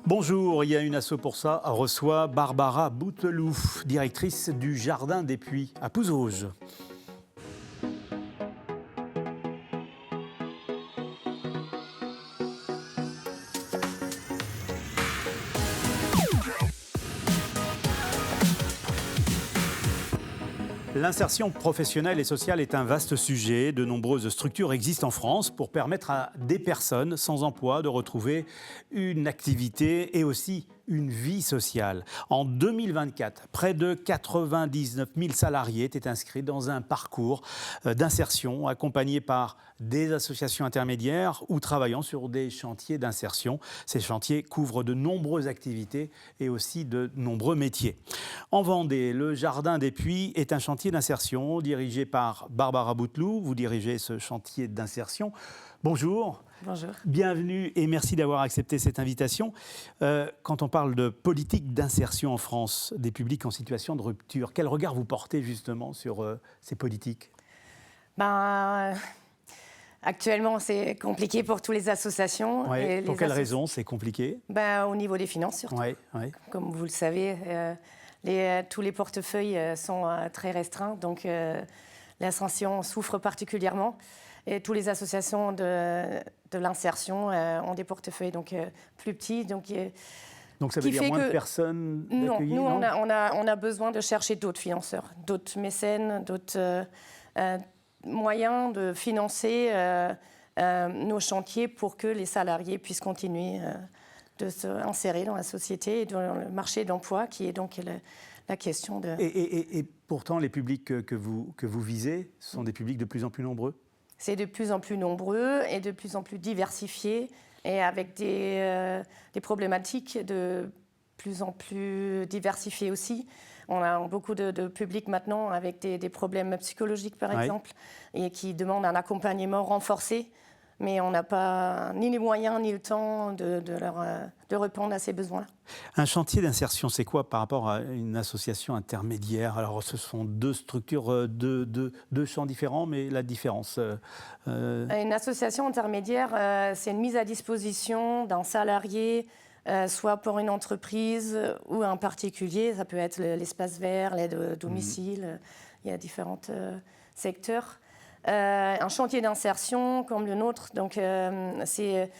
Bonjour, il y a une asso pour ça, reçoit Barbara Bouteloup, directrice du Jardin des Puits à Pouzauges. L'insertion professionnelle et sociale est un vaste sujet. De nombreuses structures existent en France pour permettre à des personnes sans emploi de retrouver une activité et aussi une vie sociale. En 2024, près de 99 000 salariés étaient inscrits dans un parcours d'insertion accompagné par des associations intermédiaires ou travaillant sur des chantiers d'insertion. Ces chantiers couvrent de nombreuses activités et aussi de nombreux métiers. En Vendée, le Jardin des Puits est un chantier d'insertion dirigé par Barbara Bouteloup. Vous dirigez ce chantier d'insertion. Bonjour. Bonjour. Bienvenue et merci d'avoir accepté cette invitation. Quand on parle de politique d'insertion en France des publics en situation de rupture, quel regard vous portez justement sur ces politiques ? Actuellement, c'est compliqué pour toutes les associations. Ouais, pour quelles raisons c'est compliqué ? Au niveau des finances surtout. Ouais. Comme vous le savez, tous les portefeuilles sont très restreints, donc l'ascension souffre particulièrement. Et toutes les associations de l'insertion ont des portefeuilles plus petits. Donc ça veut dire moins de personnes d'accueillir ? Nous, on a besoin de chercher d'autres financeurs, d'autres mécènes, d'autres moyens de financer nos chantiers pour que les salariés puissent continuer de s'insérer dans la société et dans le marché d'emploi, qui est donc la question de... Et pourtant, les publics que vous visez sont des publics de plus en plus nombreux ? C'est de plus en plus nombreux et de plus en plus diversifiés et avec des problématiques de plus en plus diversifiées aussi. On a beaucoup de publics maintenant avec des problèmes psychologiques, par exemple, et qui demandent un accompagnement renforcé. Mais on n'a pas ni les moyens ni le temps de répondre à ces besoins-là. Un chantier d'insertion, c'est quoi par rapport à une association intermédiaire ? Alors, ce sont deux structures, deux champs différents, mais la différence Une association intermédiaire, c'est une mise à disposition d'un salarié, soit pour une entreprise ou un particulier. Ça peut être l'espace vert, l'aide au domicile. Il y a différents secteurs. Un chantier d'insertion comme le nôtre, donc c'est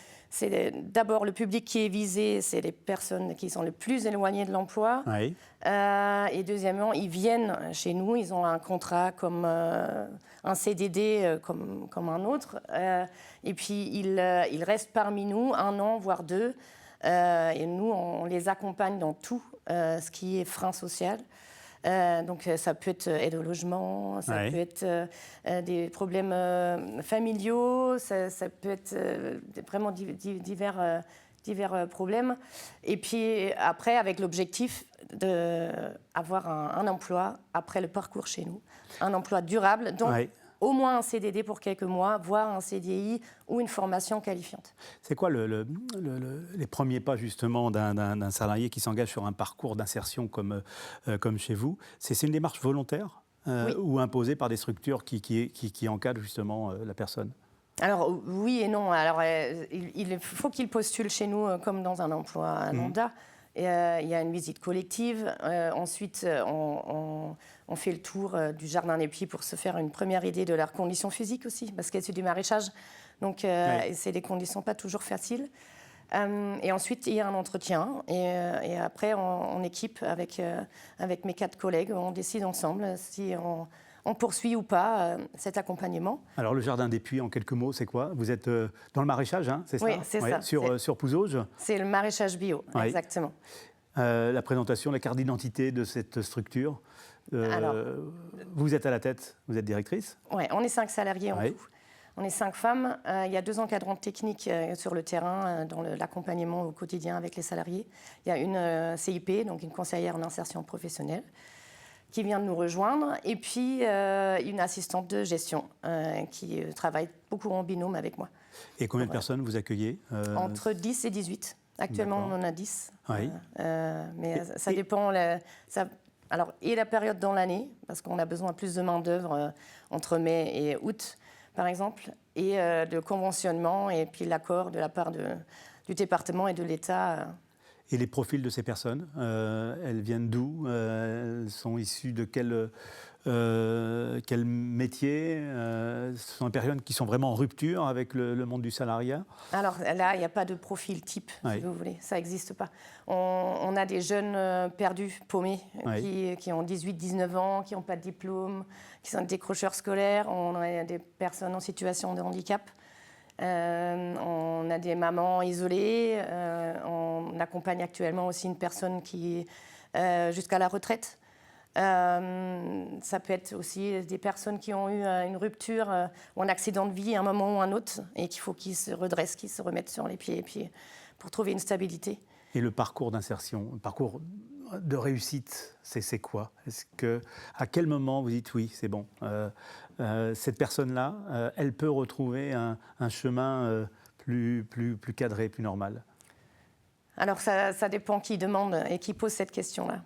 d'abord le public qui est visé, c'est les personnes qui sont les plus éloignées de l'emploi. Oui. Et deuxièmement, ils viennent chez nous, ils ont un contrat comme un CDD comme un autre. Et puis ils restent parmi nous 1 an, voire 2. Et nous, on les accompagne dans tout ce qui est frein social. Donc ça peut être aide au logement, ça peut être des problèmes familiaux, ça peut être vraiment divers problèmes. Et puis après, avec l'objectif d'avoir un emploi après le parcours chez nous, un emploi durable, donc au moins un CDD pour quelques mois, voire un CDI ou une formation qualifiante. C'est quoi les premiers pas justement d'un salarié qui s'engage sur un parcours d'insertion comme chez vous ? C'est une démarche volontaire ou imposée par des structures qui encadrent justement la personne ? Alors oui et non. Alors il faut qu'il postule chez nous comme dans un emploi lambda. Il y a une visite collective. Ensuite, on fait le tour du Jardin des Puits pour se faire une première idée de leurs conditions physiques aussi, parce que c'est du maraîchage. Donc, c'est des conditions pas toujours faciles. Et ensuite, il y a un entretien. Et après, en équipe, avec mes 4 collègues, on décide ensemble si on poursuit ou pas cet accompagnement. Alors, le Jardin des Puits, en quelques mots, c'est quoi ? Vous êtes dans le maraîchage, hein, c'est ça ? Oui, c'est ça. Sur Pouzauges ? C'est le maraîchage bio, exactement. La présentation, la carte d'identité de cette structure. Alors, vous êtes à la tête, vous êtes directrice ? Oui, on est 5 salariés en tout. On est 5 femmes. Il y a 2 encadrantes techniques sur le terrain, dans l'accompagnement au quotidien avec les salariés. Il y a une CIP, donc une conseillère en insertion professionnelle, qui vient de nous rejoindre, et puis une assistante de gestion qui travaille beaucoup en binôme avec moi. Et combien de personnes vous accueillez Entre 10 et 18. Actuellement, on en a 10. Oui. Mais ça dépend. Alors, et la période dans l'année, parce qu'on a besoin de plus de main-d'œuvre entre mai et août, par exemple, et de conventionnement, et puis l'accord de la part du département et de l'État. Et les profils de ces personnes, elles viennent d'où? Elles sont issues de quel métier? Ce sont des personnes qui sont vraiment en rupture avec le monde du salariat? Alors là, il n'y a pas de profil type, Oui. si vous voulez. Ça n'existe pas. On a des jeunes perdus, paumés, Oui. qui ont 18-19 ans, qui n'ont pas de diplôme, qui sont décrocheurs scolaires. On a des personnes en situation de handicap. On a des mamans isolées. On accompagne actuellement aussi une personne qui est jusqu'à la retraite. Ça peut être aussi des personnes qui ont eu une rupture ou un accident de vie à un moment ou un autre et qu'il faut qu'ils se redressent, qu'ils se remettent sur les pieds pour trouver une stabilité. Et le parcours d'insertion, le parcours de réussite, c'est quoi? À quel moment vous dites oui, c'est bon, cette personne-là, elle peut retrouver un chemin plus cadré, plus normal? Alors ça dépend qui demande et qui pose cette question-là.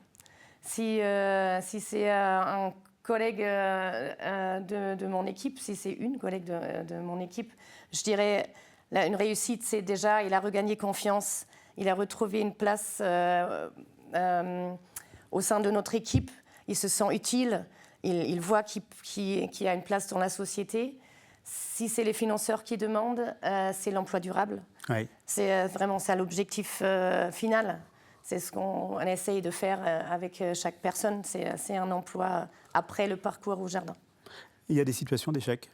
Si c'est un collègue de mon équipe, si c'est une collègue de mon équipe, je dirais une réussite, c'est déjà, il a regagné confiance, il a retrouvé une place au sein de notre équipe, il se sent utile, il voit qu'il a une place dans la société. Si c'est les financeurs qui demandent, c'est l'emploi durable. Oui. C'est vraiment ça l'objectif final. C'est ce qu'on essaye de faire avec chaque personne. C'est un emploi après le parcours au jardin. Il y a des situations d'échec?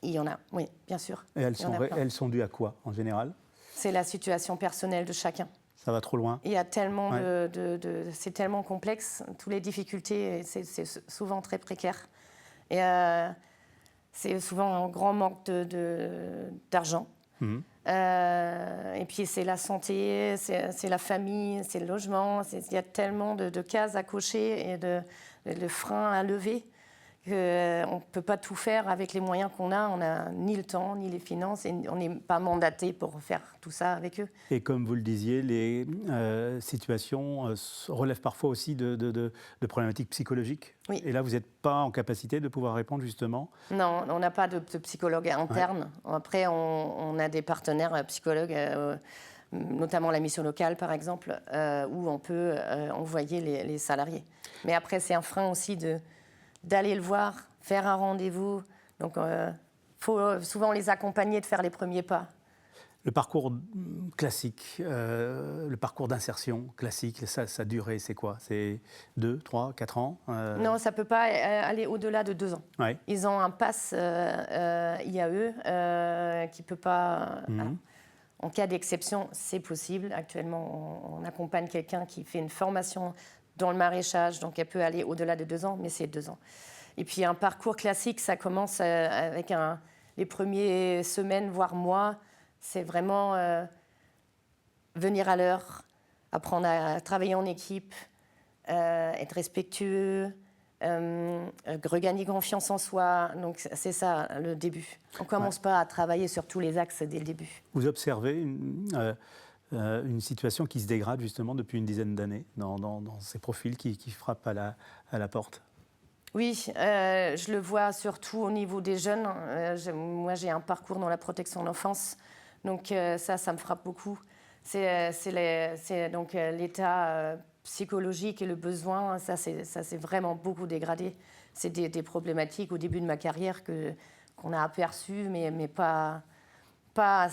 Il y en a, oui, bien sûr. Et elles sont dues à quoi, en général? C'est la situation personnelle de chacun. Ça va trop loin? Il y a tellement c'est tellement complexe. Toutes les difficultés, c'est souvent très précaire. Et c'est souvent un grand manque d'argent. Mmh. Et puis c'est la santé, c'est la famille, c'est le logement. Il y a tellement de cases à cocher et de freins à lever qu'on ne peut pas tout faire avec les moyens qu'on a. On n'a ni le temps, ni les finances, et on n'est pas mandaté pour faire tout ça avec eux. Et comme vous le disiez, les situations relèvent parfois aussi de problématiques psychologiques. Oui. Et là, vous n'êtes pas en capacité de pouvoir répondre justement? Non, on n'a pas de psychologue interne. Ouais. Après, on a des partenaires psychologues, notamment la mission locale, par exemple, où on peut envoyer les salariés. Mais après, c'est un frein aussi d'aller le voir, faire un rendez-vous. Donc, il faut souvent les accompagner de faire les premiers pas. Le parcours classique, le parcours d'insertion classique, sa durée, c'est quoi? C'est 2, 3, 4 ans? Non, ça ne peut pas aller au-delà de 2 ans. Ouais. Ils ont un pass IAE qui ne peut pas... En cas d'exception, c'est possible. Actuellement, on accompagne quelqu'un qui fait une formation dans le maraîchage, donc elle peut aller au-delà de 2 ans, mais c'est 2 ans. Et puis un parcours classique, ça commence avec les premières semaines, voire mois. C'est vraiment venir à l'heure, apprendre à travailler en équipe, être respectueux, regagner confiance en soi. Donc c'est ça le début. On ne commence pas à travailler sur tous les axes dès le début. Vous observez une situation qui se dégrade justement depuis une dizaine d'années dans ces profils qui frappent à la porte? Oui, je le vois surtout au niveau des jeunes. Moi, j'ai un parcours dans la protection de l'enfance, donc ça me frappe beaucoup. C'est donc l'état psychologique et le besoin, ça c'est vraiment beaucoup dégradé. C'est des problématiques au début de ma carrière qu'on a aperçues, mais pas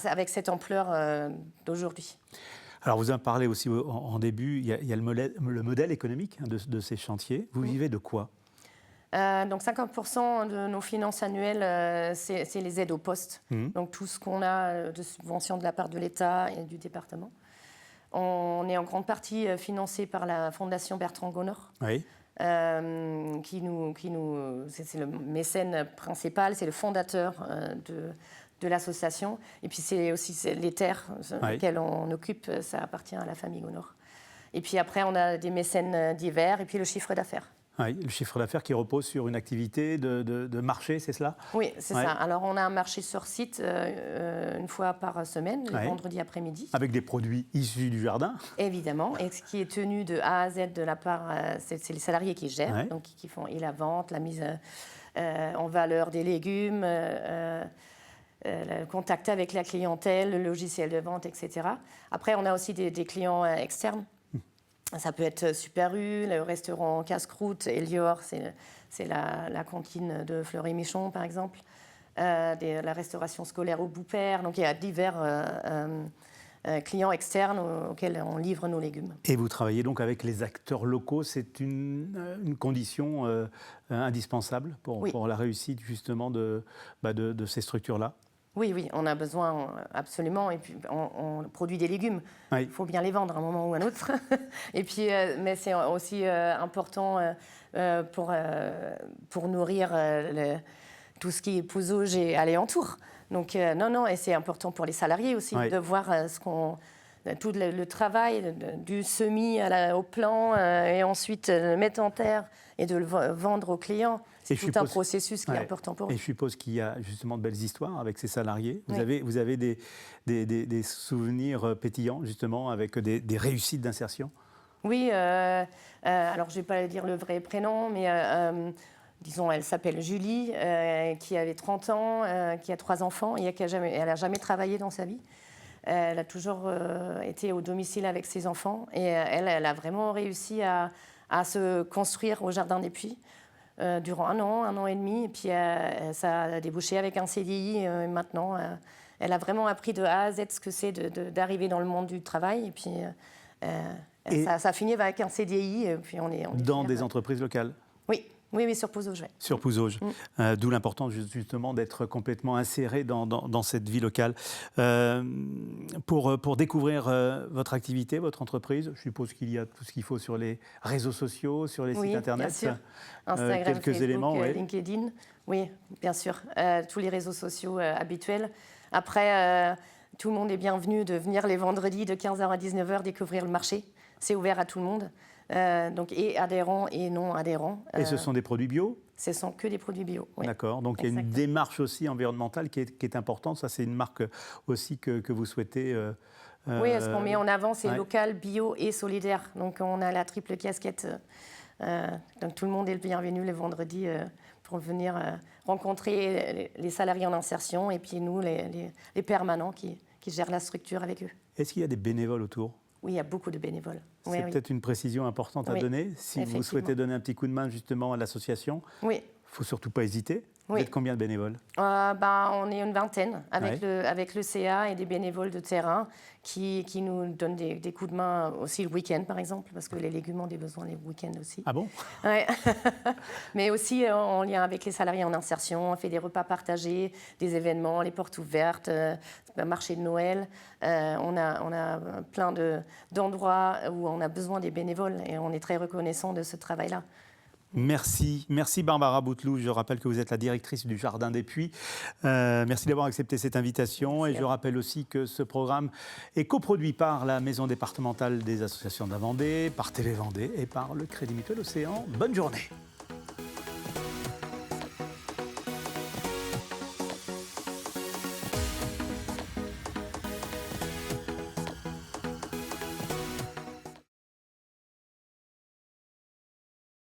avec cette ampleur d'aujourd'hui. Alors, vous en parlez aussi en début, il y a le modèle économique de ces chantiers. Vous vivez de quoi? Donc 50% de nos finances annuelles, c'est les aides au poste. Donc tout ce qu'on a de subventions de la part de l'État et du département. On est en grande partie financé par la Fondation Bertrand Gonod. Oui. C'est le mécène principal, c'est le fondateur de l'association. Et puis c'est aussi les terres auxquelles on occupe, ça appartient à la famille Gonod. Et puis après, on a des mécènes divers et puis le chiffre d'affaires. Oui, le chiffre d'affaires qui repose sur une activité de marché, c'est cela? Oui, c'est ça. Alors, on a un marché sur site une fois par semaine, le vendredi après-midi. Avec des produits issus du jardin? Évidemment, et ce qui est tenu de A à Z de la part, c'est les salariés qui gèrent, donc qui font la vente, la mise en valeur des légumes, le contact avec la clientèle, le logiciel de vente, etc. Après, on a aussi des clients externes. Ça peut être Super U, le restaurant Casse-Croûte, Elior, c'est la cantine de Fleury-Michon, par exemple. La restauration scolaire au Boupère. Donc il y a divers clients externes auxquels on livre nos légumes. Et vous travaillez donc avec les acteurs locaux, c'est une condition indispensable pour la réussite justement de ces structures-là? Oui, oui, on a besoin absolument. Et puis, on produit des légumes. Oui. Il faut bien les vendre à un moment ou à un autre. Et puis, mais c'est aussi important pour nourrir tout ce qui est Pouzauges et alentour. Donc, non, et c'est important pour les salariés aussi de voir tout le travail du semis au plan et ensuite le mettre en terre et de le vendre aux clients. C'est tout un processus qui est important pour eux. Et je suppose qu'il y a justement de belles histoires avec ces salariés. Vous avez des souvenirs pétillants justement avec des réussites d'insertion? Oui, alors je ne vais pas dire le vrai prénom, mais disons, elle s'appelle Julie, qui avait 30 ans, qui a 3 enfants et elle n'a jamais travaillé dans sa vie. Elle a toujours été au domicile avec ses enfants et elle a vraiment réussi à se construire au Jardin des Puits durant un an et demi. Et puis ça a débouché avec un CDI. Maintenant, elle a vraiment appris de A à Z ce que c'est d'arriver dans le monde du travail. Et puis ça a fini avec un CDI. Et puis on est dans des entreprises locales? Oui, sur Pouzauges. Ouais. Sur Pouzauges. D'où l'importance justement d'être complètement inséré dans cette vie locale. Pour découvrir votre activité, votre entreprise, je suppose qu'il y a tout ce qu'il faut sur les réseaux sociaux, sur les sites internet. Bien sûr. Instagram, quelques Facebook, éléments, LinkedIn. Oui, bien sûr. Tous les réseaux sociaux habituels. Après, tout le monde est bienvenu de venir les vendredis de 15h à 19h découvrir le marché. C'est ouvert à tout le monde. Donc, et adhérents et non adhérents. Et ce sont des produits bio? Ce sont que des produits bio. Oui. D'accord. Donc il y a une démarche aussi environnementale qui est importante. Ça, c'est une marque aussi que vous souhaitez. Oui, ce qu'on met en avant, c'est local, bio et solidaire. Donc on a la triple casquette. Donc tout le monde est le bienvenu le vendredi pour venir rencontrer les salariés en insertion et puis nous, les permanents qui gèrent la structure avec eux. Est-ce qu'il y a des bénévoles autour? Oui, il y a beaucoup de bénévoles. C'est peut-être une précision importante à donner. Si vous souhaitez donner un petit coup de main justement à l'association, il ne faut surtout pas hésiter. Vous êtes combien de bénévoles? On est une vingtaine avec le CA et des bénévoles de terrain qui nous donnent des coups de main aussi le week-end, par exemple, parce que les légumes ont des besoins les week-ends aussi. Ah bon? Ouais. Mais aussi en lien avec les salariés en insertion, on fait des repas partagés, des événements, les portes ouvertes, un marché de Noël. On a plein d'endroits où on a besoin des bénévoles et on est très reconnaissant de ce travail-là. Merci Barbara Bouteloup. Je rappelle que vous êtes la directrice du Jardin des Puits. Merci d'avoir accepté cette invitation. Et je rappelle aussi que ce programme est coproduit par la Maison départementale des associations de la Vendée, par TV Vendée et par le Crédit Mutuel Océan. Bonne journée.